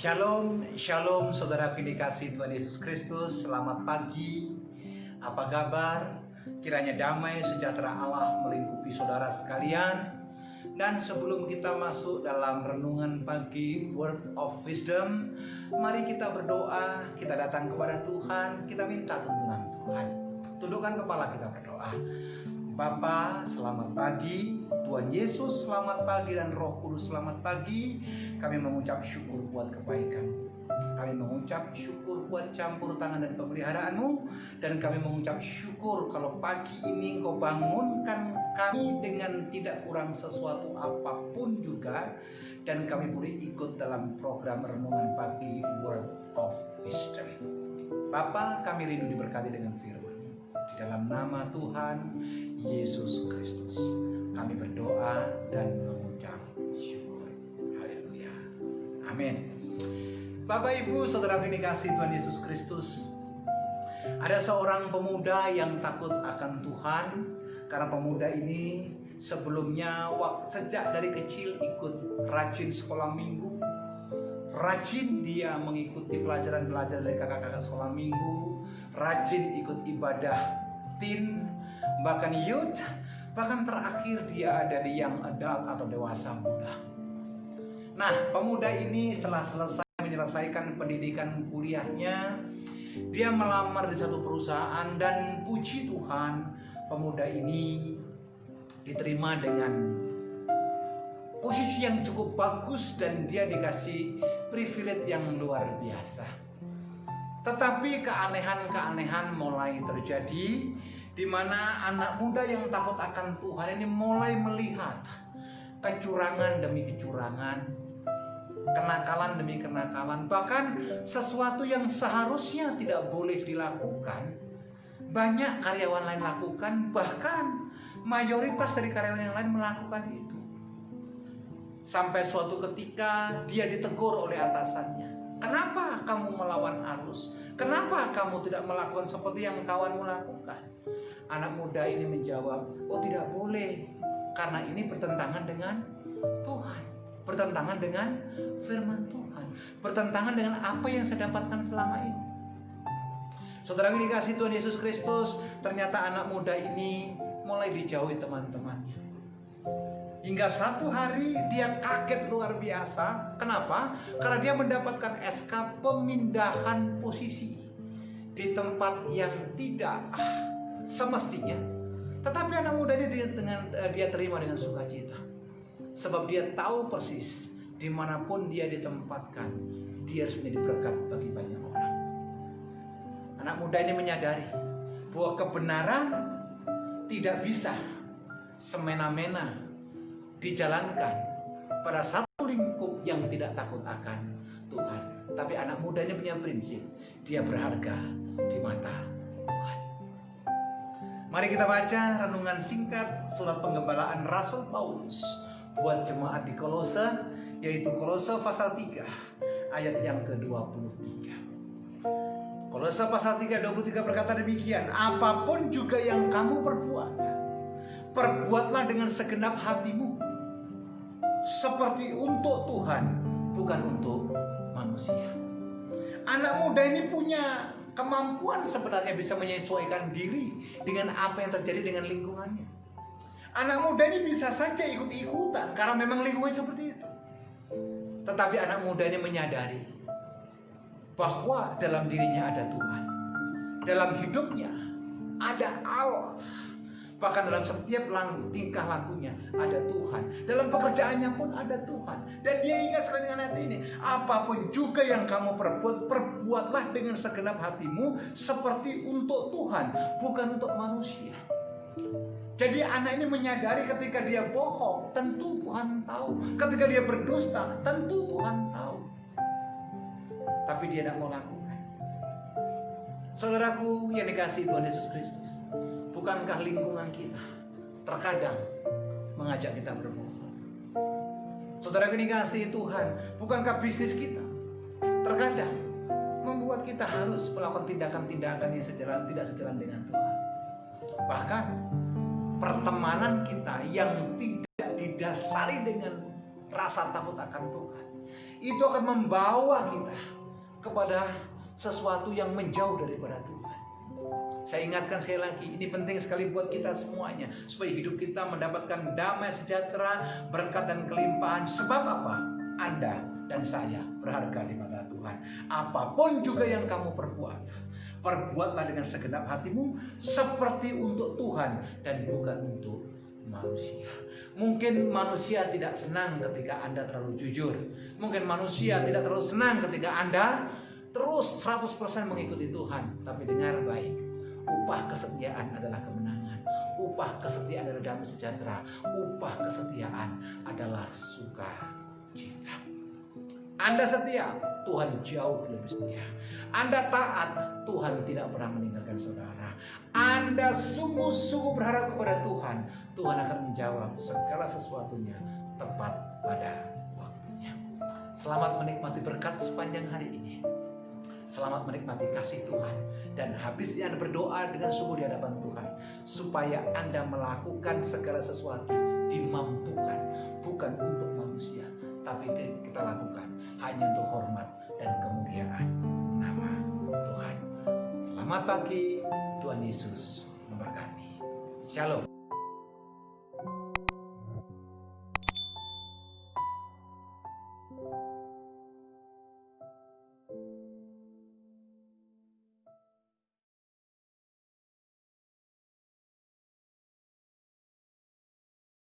Shalom, shalom saudara dikasih Tuhan Yesus Kristus. Selamat pagi. Apa kabar? Kiranya damai sejahtera Allah melingkupi saudara sekalian. Dan sebelum kita masuk dalam renungan pagi Word of Wisdom, mari kita berdoa. Kita datang kepada Tuhan, kita minta tuntunan Tuhan. Tundukkan kepala, kita berdoa. Bapa, selamat pagi. Tuhan Yesus, selamat pagi. Dan Roh Kudus, selamat pagi. Kami mengucap syukur buat kebaikan. Kami mengucap syukur buat campur tangan dan pemeliharaan-Mu. Dan kami mengucap syukur kalau pagi ini Engkau bangunkan kami dengan tidak kurang sesuatu apapun juga. Dan kami boleh ikut dalam program renungan pagi Word of Wisdom. Bapa, kami rindu diberkati dengan firman. Di dalam nama Tuhan Yesus Kristus kami berdoa dan mengucap syukur. Haleluya. Amin. Bapak Ibu Saudara yang dikasihi Tuhan Yesus Kristus, ada seorang pemuda yang takut akan Tuhan. Karena pemuda ini sebelumnya sejak dari kecil ikut rajin sekolah minggu. Rajin dia mengikuti pelajaran-pelajaran dari kakak-kakak sekolah minggu. Rajin ikut ibadah teen, bahkan youth. Bahkan terakhir dia ada di young adult atau dewasa muda. Nah, pemuda ini setelah menyelesaikan pendidikan kuliahnya, dia melamar di satu perusahaan dan puji Tuhan, pemuda ini diterima dengan posisi yang cukup bagus dan dia dikasih privilege yang luar biasa. Tetapi keanehan-keanehan mulai terjadi, di mana anak muda yang takut akan Tuhan ini mulai melihat kecurangan demi kecurangan, kenakalan demi kenakalan, bahkan sesuatu yang seharusnya tidak boleh dilakukan, banyak karyawan lain lakukan, bahkan mayoritas dari karyawan yang lain melakukan itu. Sampai suatu ketika dia ditegur oleh atasannya. Kenapa kamu melawan arus? Kenapa kamu tidak melakukan seperti yang kawanmu lakukan? Anak muda ini menjawab, oh tidak boleh, karena ini bertentangan dengan Tuhan, bertentangan dengan firman Tuhan, bertentangan dengan apa yang saya dapatkan selama ini. Saudara yang dikasihi Tuhan Yesus Kristus, ternyata anak muda ini mulai dijauhi teman-temannya. Hingga satu hari dia kaget luar biasa. Kenapa? Karena dia mendapatkan SK pemindahan posisi di tempat yang tidak semestinya. Tetapi anak muda ini dia terima dengan sukacita. Sebab dia tahu persis dimanapun dia ditempatkan, dia harus menjadi berkat bagi banyak orang. Anak muda ini menyadari bahwa kebenaran tidak bisa semena-mena dijalankan pada satu lingkup yang tidak takut akan Tuhan. Tapi anak muda ini punya prinsip, dia berharga di mata Tuhan. Mari kita baca renungan singkat surat penggembalaan Rasul Paulus buat jemaat di Kolose, yaitu Kolose pasal 3 ayat yang ke-23. Kolose pasal 3 23 berkata demikian, apapun juga yang kamu perbuat, perbuatlah dengan segenap hatimu, seperti untuk Tuhan, bukan untuk manusia. Anak muda ini punya kemampuan sebenarnya bisa menyesuaikan diri dengan apa yang terjadi dengan lingkungannya. Anak muda ini bisa saja ikut-ikutan karena memang lingkungan seperti itu. Tetapi anak muda ini menyadari bahwa dalam dirinya ada Tuhan, dalam hidupnya ada Allah. Bahkan dalam setiap tingkah lakunya ada Tuhan. Dalam pekerjaannya pun ada Tuhan. Dan dia ingat sekali dengan ayat ini, apapun juga yang kamu perbuat, perbuatlah dengan segenap hatimu seperti untuk Tuhan, bukan untuk manusia. Jadi anak ini menyadari ketika dia bohong, tentu Tuhan tahu. Ketika dia berdusta, tentu Tuhan tahu. Tapi dia tidak mau lakukan. Saudaraku yang dikasihi Tuhan Yesus Kristus, bukankah lingkungan kita terkadang mengajak kita berbohong? Saudara yang dikasihi Tuhan, bukankah bisnis kita terkadang membuat kita harus melakukan tindakan-tindakan yang tidak sejalan dengan Tuhan? Bahkan pertemanan kita yang tidak didasari dengan rasa takut akan Tuhan, itu akan membawa kita kepada sesuatu yang menjauh daripada Tuhan. Saya ingatkan sekali lagi, ini penting sekali buat kita semuanya, supaya hidup kita mendapatkan damai sejahtera, berkat dan kelimpahan. Sebab apa? Anda dan saya berharga di mata Tuhan. Apapun juga yang kamu perbuat, perbuatlah dengan segenap hatimu seperti untuk Tuhan dan bukan untuk manusia. Mungkin manusia tidak senang ketika Anda terlalu jujur. Mungkin manusia tidak terlalu senang ketika Anda terus 100% mengikuti Tuhan. Tapi dengar baik, upah kesetiaan adalah kemenangan. Upah kesetiaan adalah damai sejahtera. Upah kesetiaan adalah sukacita. Anda setia, Tuhan jauh lebih setia. Anda taat, Tuhan tidak pernah meninggalkan saudara. Anda sungguh-sungguh berharap kepada Tuhan, Tuhan akan menjawab segala sesuatunya tepat pada waktunya. Selamat menikmati berkat sepanjang hari ini. Selamat menikmati kasih Tuhan. Dan habisnya Anda berdoa dengan sungguh di hadapan Tuhan, supaya Anda melakukan segala sesuatu dimampukan, bukan untuk manusia, tapi kita lakukan hanya untuk hormat dan kemuliaan nama Tuhan. Selamat pagi, Tuhan Yesus memberkati. Shalom.